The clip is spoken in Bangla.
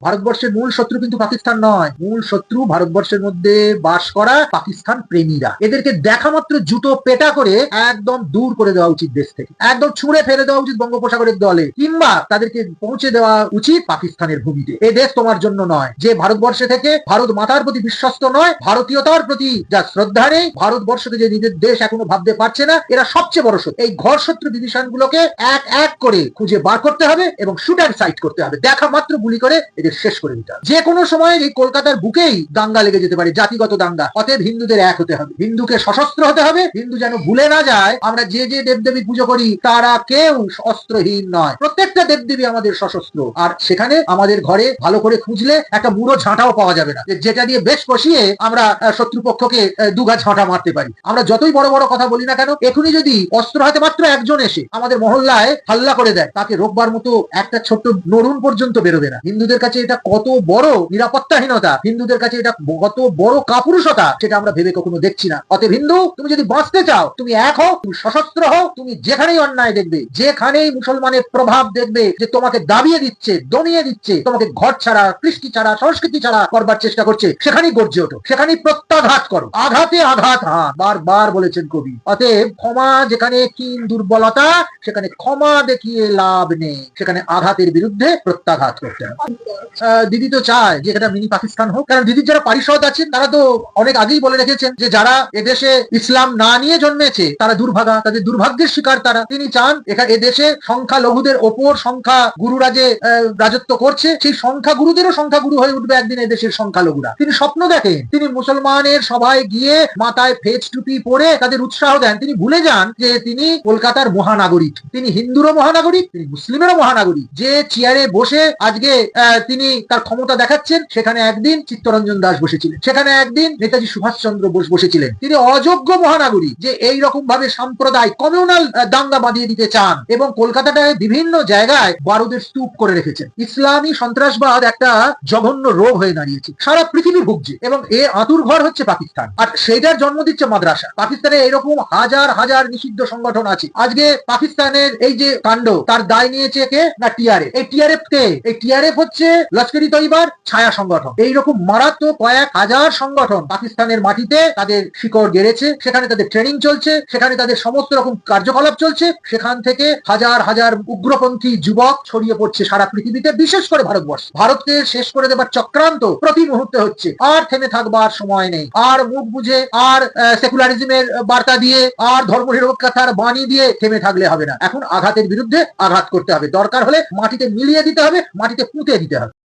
ভারতবর্ষের মূল শত্রু কিন্তু পাকিস্তান নয়, মূল শত্রু ভারতবর্ষের মধ্যে বাস করা পাকিস্তান প্রেমীরা। এদেরকে দেখা মাত্র জুতো পেটা করে একদম দূর করে দেওয়া উচিত দেশ থেকে, একদম ছুঁড়ে ফেলে দেওয়া উচিত বঙ্গোপসাগরের দলে, কিংবা তাদেরকে পৌঁছে দেওয়া উচিত পাকিস্তানের ভূমিতে। এ দেশ তোমার জন্য নয়। যে ভারতবর্ষে থেকে ভারত মাতার প্রতি বিশ্বস্ত নয়, ভারতীয়তার প্রতি যা শ্রদ্ধা নেই, ভারতবর্ষকে যে নিজের দেশ এখনো ভাবতে পারছে না, এরা সবচেয়ে বড় শত্রু। এই ঘর শত্রু বিভীষণ গুলোকে এক এক করে খুঁজে বার করতে হবে এবং শুট অ্যান্ড সাইট করতে হবে। দেখা মাত্র গুলি করে এদের শেষ করে দিতে হবে। যে কোনো সময় এই কলকাতার বুকেই দাঙ্গা লেগে যেতে পারে, জাতিগত দাঙ্গা। অতএব হিন্দুদের এক হতে হবে, হিন্দুকে সশস্ত্র হতে হবে। হিন্দু যেন ভুলে না যায় আমরা যে যে দেবদেবী পুজো করি তারা কেউ অস্ত্রহীন নয়, প্রত্যেকটা দেবদেবী আমাদের সশস্ত্র। আর সেখানে আমাদের ঘরে ভালো করে খুঁজলে একটা মুড়ো ঝাঁটাও পাওয়া যাবে না, যেটা দিয়ে বেশ কষিয়ে আমরা শত্রুপক্ষকে দুগা ঝাঁটা মারতে পারি। আমরা যতই বড় বড় কথা বলি না কেন, এখনই যদি অস্ত্র হাতে মাত্র একজন এসে আমাদের মহল্লায় হাল্লা করে দেয়, তাকে রোববার মতো একটা ছোট্ট নরুন পর্যন্ত বেরোবে না। হিন্দুদের কাছে এটা কত বড় নিরাপত্তাহীনতা, হিন্দুদের কাছে এটা কত বড় কাপুরুষতা, সেটা আমরা ভেবে কখনো দেখছি না। অতএব হিন্দু, তুমি যদি বাঁচতে চাও, তুমি এক হও, তুমি সশস্ত্র হও। তুমি যেখানেই অন্যায় দেখবে, যেখানেই মুসলমানের প্রভাব দেখবে যে তোমাকে দাবিয়ে দিচ্ছে, দমিয়ে দিচ্ছে, তোমাকে ঘর ছাড়া, কৃষ্টি ছাড়া, সংস্কৃতি ছাড়া করবার চেষ্টা করছে, সেখানেই গর্জে ওঠো, সেখানেই প্রত্যাঘাত করো। আঘাতে আঘাত হাত, বারবার বলেছেন কবি। অতএব ক্ষমা যেখানে ক্ষীণ দুর্বলতা, সেখানে ক্ষমা দেখিয়ে লাভ নেই, সেখানে আঘাতের বিরুদ্ধে প্রত্যাঘাত করতে হবে। দিদি তো চায় যে এটা মিনি পাকিস্তান হোক, কারণ দিদির যারা পারিষদ আছেন তারা তো অনেক আগেই বলে রেখেছেন যে যারা এদেশে ইসলাম না নিয়ে জন্মেছে তারা দুর্ভাগা, তাদের দুর্ভাগ্যের শিকার তারা। তিনি চান এদেশে সংখ্যালঘুদের ওপর সংখ্যা গুরুরা যে রাজত্ব করছে, সেই সংখ্যা গুরুদেরও সংখ্যা গুরু হয়ে উঠবে একদিন এদেশের সংখ্যালঘুরা। তিনি স্বপ্ন দেখেন, তিনি মুসলমানের সভায় গিয়ে মাথায় ফেজ টুপি পরে তাদের উৎসাহ দেন। তিনি ভুলে যান যে তিনি কলকাতার মহানাগরিক, তিনি হিন্দুরও মহানাগরিক, তিনি মুসলিমেরও মহানাগরিক। যে চেয়ারে বসে আজকে তিনি তার ক্ষমতা দেখাচ্ছেন, সেখানে একদিন চিত্তরঞ্জন দাস বসেছিলেন, সেখানে একদিন নেতাজি সুভাষচন্দ্র বোস বসেছিলেন। তিনি অযোগ্য মহানাগরিক যে এই রকম ভাবে সাম্প্রদায়িক কমিউনাল দাঙ্গা বাঁধিয়ে দিতে চান এবং কলকাতাটায় বিভিন্ন জায়গায় বারুদের স্তূপ করে রেখেছেন। ইসলামী সন্ত্রাসবাদ একটা জঘন্য রোগ হয়ে দাঁড়িয়েছে, সারা পৃথিবী ভুগছে এবং এর আতুর ঘর হচ্ছে পাকিস্তান, আর সেইটার জন্ম দিচ্ছে মাদ্রাসা। পাকিস্তানে এরকম হাজার হাজার নিষিদ্ধ সংগঠন আছে। আজকে পাকিস্তানের এই যে কাণ্ড, তার দায় নিয়েছে কে না টিআরএফ। এই টিআরএফ কে? এই টিআরএফ হচ্ছে লস্করি তৈবার ছায়া সংগঠন। এইরকম মারাত্মক কয়েক হাজার সংগঠন পাকিস্তানের মাটিতে তাদের শিকড় গেড়েছে, সেখানে তাদের ট্রেনিং চলছে, সেখানে তাদের সমস্ত রকম কার্যকলাপ চলছে। সেখান থেকে হাজার হাজার উগ্রপন্থী যুবক ছড়িয়ে পড়ছে সারা পৃথিবীতে, বিশেষ করে ভারতবর্ষ। ভারতকে শেষ করে দেবার চক্রান্ত প্রতি মুহূর্তে হচ্ছে। আর থেমে থাকবার সময় নেই, আর মুখ বুঝে, আর সেকুলারিজমের বার্তা দিয়ে, আর ধর্মনিরপেক্ষতার বাণী দিয়ে থেমে থাকলে হবে না। এখন আঘাতের বিরুদ্ধে আঘাত করতে হবে, দরকার হলে মাটিতে মিলিয়ে দিতে হবে, মাটিতে পুঁতে দিতে হবে।